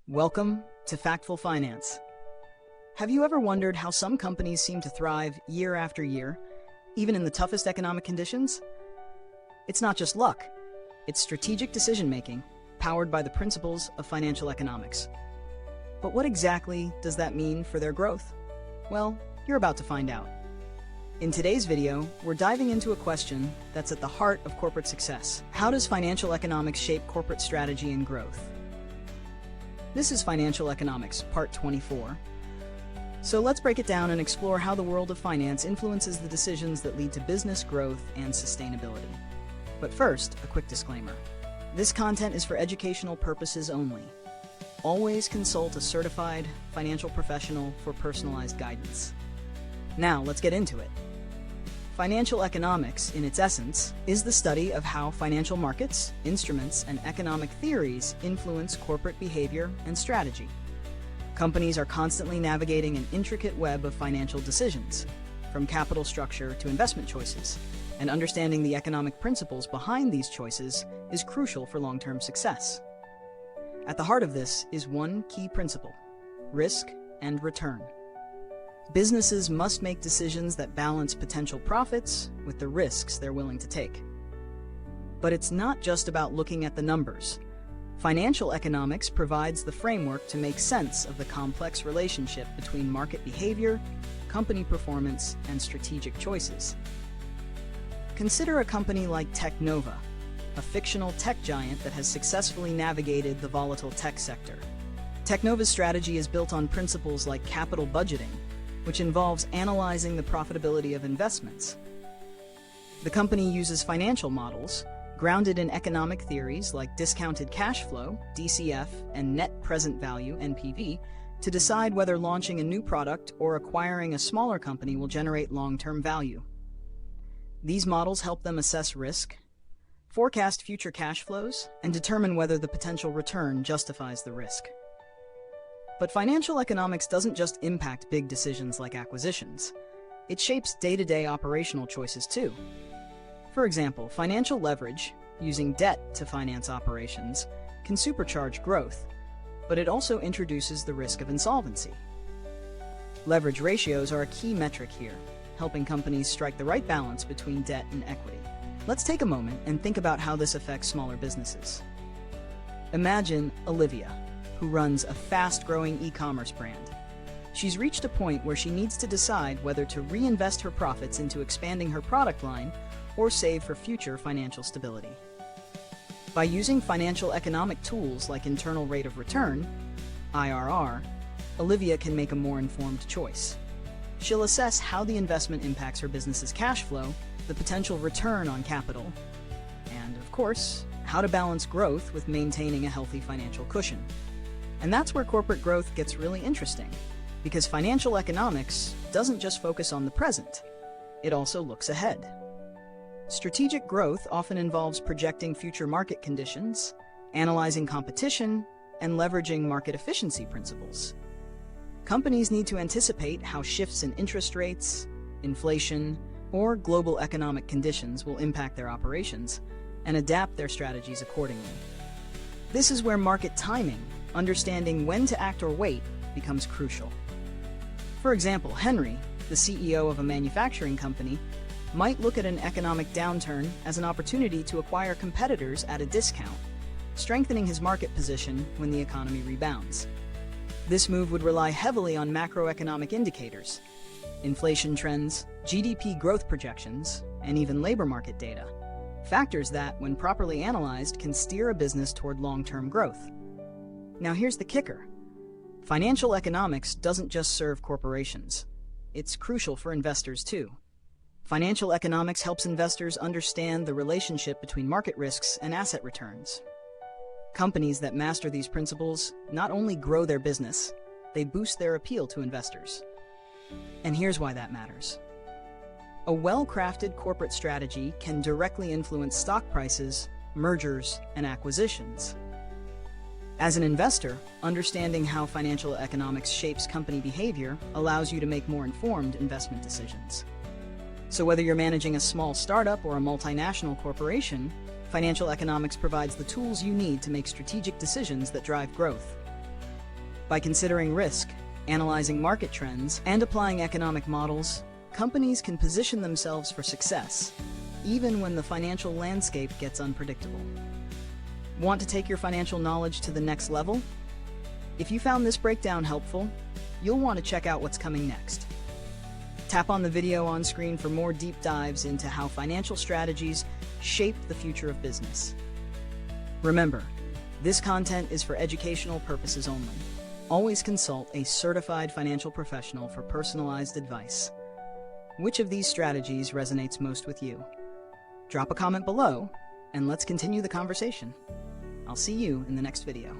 Welcome to Factful Finance. Have you ever wondered how some companies seem to thrive year after year, even in the toughest economic conditions? It's not just luck, it's strategic decision-making powered by the principles of financial economics. But what exactly does that mean for their growth? Well, you're about to find out. In today's video, we're diving into a question that's at the heart of corporate success. How does financial economics shape corporate strategy and growth? This is Financial Economics, Part 24. So let's break it down and explore how the world of finance influences the decisions that lead to business growth and sustainability. But first, a quick disclaimer. This content is for educational purposes only. Always consult a certified financial professional for personalized guidance. Now, let's get into it. Financial economics, in its essence, is the study of how financial markets, instruments, and economic theories influence corporate behavior and strategy. Companies are constantly navigating an intricate web of financial decisions, from capital structure to investment choices, and understanding the economic principles behind these choices is crucial for long-term success. At the heart of this is one key principle: risk and return. Businesses must make decisions that balance potential profits with the risks they're willing to take. But it's not just about looking at the numbers. Financial economics provides the framework to make sense of the complex relationship between market behavior, company performance, and strategic choices. Consider a company like TechNova, a fictional tech giant that has successfully navigated the volatile tech sector. TechNova's strategy is built on principles like capital budgeting, which involves analyzing the profitability of investments. The company uses financial models, grounded in economic theories like discounted cash flow, DCF, and net present value, NPV, to decide whether launching a new product or acquiring a smaller company will generate long-term value. These models help them assess risk, forecast future cash flows, and determine whether the potential return justifies the risk. But financial economics doesn't just impact big decisions like acquisitions. It shapes day-to-day operational choices too. For example, financial leverage, using debt to finance operations, can supercharge growth, but it also introduces the risk of insolvency. Leverage ratios are a key metric here, helping companies strike the right balance between debt and equity. Let's take a moment and think about how this affects smaller businesses. Imagine Olivia, who runs a fast-growing e-commerce brand. She's reached a point where she needs to decide whether to reinvest her profits into expanding her product line or save for future financial stability. By using financial economic tools like internal rate of return, IRR, Olivia can make a more informed choice. She'll assess how the investment impacts her business's cash flow, the potential return on capital, and, of course, how to balance growth with maintaining a healthy financial cushion. And that's where corporate growth gets really interesting, because financial economics doesn't just focus on the present, it also looks ahead. Strategic growth often involves projecting future market conditions, analyzing competition, and leveraging market efficiency principles. Companies need to anticipate how shifts in interest rates, inflation, or global economic conditions will impact their operations and adapt their strategies accordingly. This is where market timing, understanding when to act or wait, becomes crucial. For example, Henry, the CEO of a manufacturing company, might look at an economic downturn as an opportunity to acquire competitors at a discount, strengthening his market position when the economy rebounds. This move would rely heavily on macroeconomic indicators, inflation trends, GDP growth projections, and even labor market data, factors that, when properly analyzed, can steer a business toward long-term growth. Now here's the kicker. Financial economics doesn't just serve corporations. It's crucial for investors too. Financial economics helps investors understand the relationship between market risks and asset returns. Companies that master these principles not only grow their business, they boost their appeal to investors. And here's why that matters. A well-crafted corporate strategy can directly influence stock prices, mergers, and acquisitions. As an investor, understanding how financial economics shapes company behavior allows you to make more informed investment decisions. So whether you're managing a small startup or a multinational corporation, financial economics provides the tools you need to make strategic decisions that drive growth. By considering risk, analyzing market trends, and applying economic models, companies can position themselves for success, even when the financial landscape gets unpredictable. Want to take your financial knowledge to the next level? If you found this breakdown helpful, you'll want to check out what's coming next. Tap on the video on screen for more deep dives into how financial strategies shape the future of business. Remember, this content is for educational purposes only. Always consult a certified financial professional for personalized advice. Which of these strategies resonates most with you? Drop a comment below, and let's continue the conversation. I'll see you in the next video.